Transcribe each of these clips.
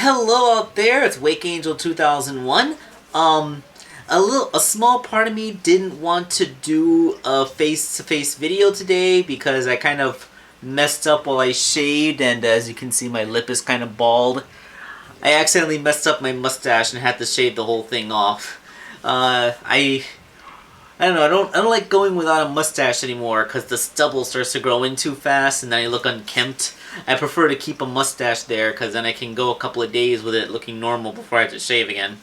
Hello out there, it's Wake Angel 2001. A small part of me didn't want to do a face-to-face video today because I kind of messed up while I shaved, and as you can see my lip is kind of bald. I accidentally messed up my mustache and had to shave the whole thing off. I don't know, I don't like going without a mustache anymore because the stubble starts to grow in too fast and then I look unkempt. I prefer to keep a mustache there because then I can go a couple of days with it looking normal before I have to shave again.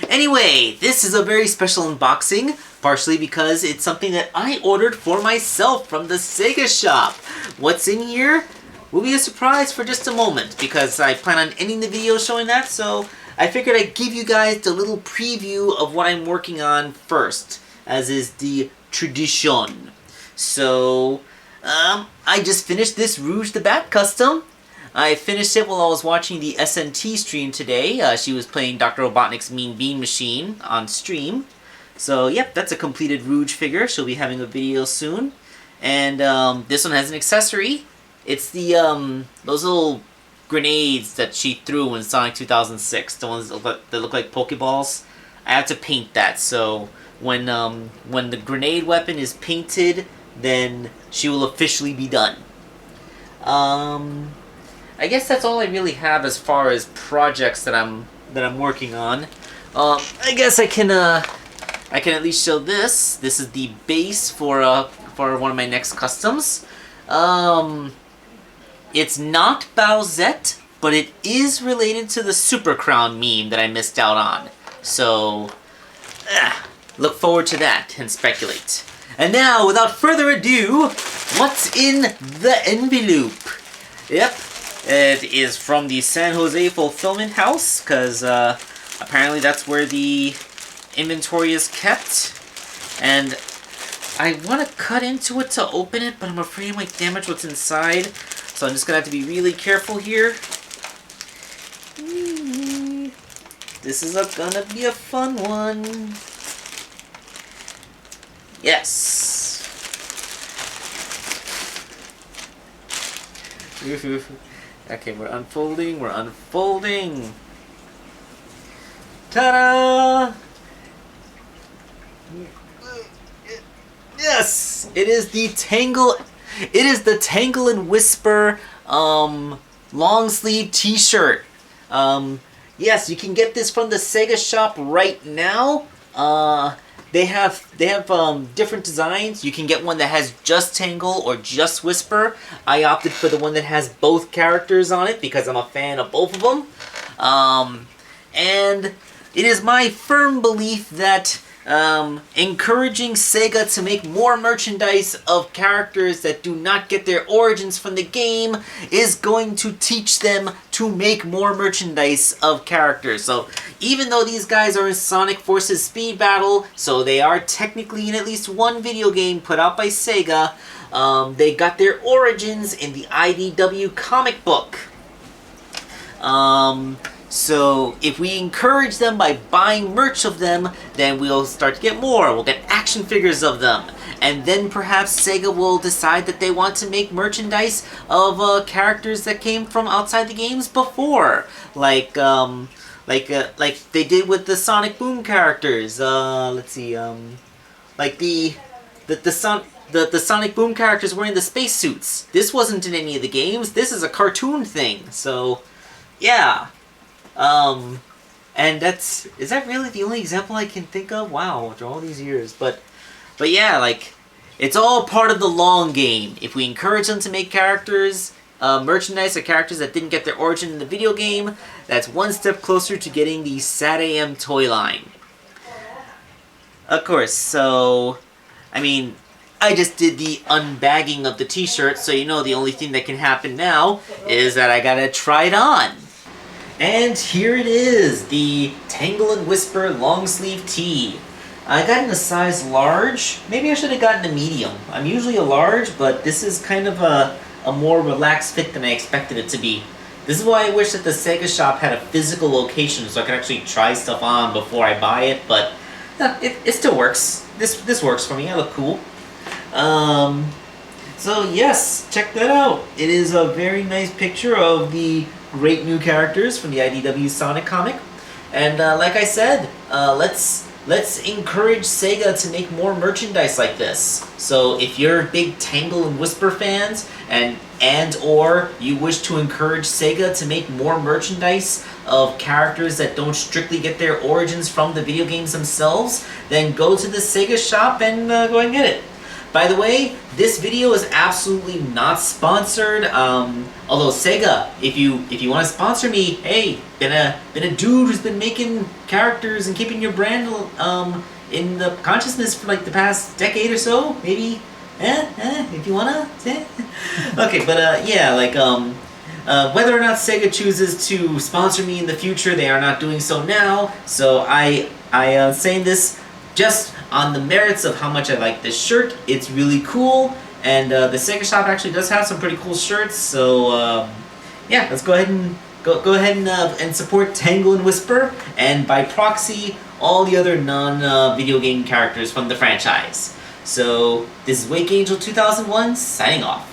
Anyway, this is a very special unboxing, partially because it's something that I ordered for myself from the Sega shop. What's in here will be a surprise for just a moment because I plan on ending the video showing that, so I figured I'd give you guys the little preview of what I'm working on first, as is the tradition. So, I just finished this Rouge the Bat custom. I finished it while I was watching the SNT stream today. She was playing Dr. Robotnik's Mean Bean Machine on stream. So, yep, that's a completed Rouge figure. She'll be having a video soon. And this one has an accessory. It's the those little grenades that she threw in Sonic 2006. The ones that look like Pokeballs. I have to paint that, so when the grenade weapon is painted, then she will officially be done. I guess that's all I really have as far as projects that I'm working on. I guess I can at least show this. This is the base for one of my next customs. It's not Bowsette, but it is related to the Super Crown meme that I missed out on. So, look forward to that and speculate. And now, without further ado, what's in the envelope? Yep, it is from the San Jose Fulfillment House, because apparently that's where the inventory is kept. And I want to cut into it to open it, but I'm afraid I might damage what's inside. So I'm just going to have to be really careful here. This is gonna be a fun one. Yes. Okay, we're unfolding. Ta-da! Yes! It is the Tangle and Whisper long sleeve t-shirt. Yes, you can get this from the Sega shop right now. They have different designs. You can get one that has just Tangle or just Whisper. I opted for the one that has both characters on it because I'm a fan of both of them. And it is my firm belief that encouraging Sega to make more merchandise of characters that do not get their origins from the game is going to teach them to make more merchandise of characters. So even though these guys are in Sonic Forces Speed Battle, so they are technically in at least one video game put out by Sega, they got their origins in the IDW comic book. So if we encourage them by buying merch of them, then we'll start to get more. We'll get action figures of them. And then perhaps Sega will decide that they want to make merchandise of characters that came from outside the games before. Like they did with the Sonic Boom characters. Let's see, like the Sonic Boom characters wearing the spacesuits. This wasn't in any of the games. This is a cartoon thing. So, yeah. And is that really the only example I can think of? Wow, after all these years. But yeah, like, it's all part of the long game. If we encourage them to make characters, merchandise of characters that didn't get their origin in the video game, that's one step closer to getting the SatAM toy line. Of course, so, I mean, I just did the unbagging of the t-shirt, so you know the only thing that can happen now is that I gotta try it on. And here it is, the Tangle and Whisper long sleeve tee. I got in a size large. Maybe I should have gotten a medium. I'm usually a large, but this is kind of a more relaxed fit than I expected it to be. This is why I wish that the Sega shop had a physical location so I could actually try stuff on before I buy it, but it still works. This works for me, I look cool. So yes, check that out. It is a very nice picture of the great new characters from the IDW Sonic comic. And like I said, let's encourage Sega to make more merchandise like this. So if you're big Tangle and Whisper fans, and or you wish to encourage Sega to make more merchandise of characters that don't strictly get their origins from the video games themselves, then go to the Sega shop and go and get it. By the way, this video is absolutely not sponsored. Although Sega, if you want to sponsor me, hey, been a dude who's been making characters and keeping your brand in the consciousness for like the past decade or so, maybe. If you wanna. Okay, but yeah, like whether or not Sega chooses to sponsor me in the future, they are not doing so now. So I saying this just on the merits of how much I like this shirt. It's really cool, and the Sega shop actually does have some pretty cool shirts. So yeah, let's go ahead and support Tangle and Whisper, and by proxy, all the other non-video game characters from the franchise. So this is Wake Angel 2001 signing off.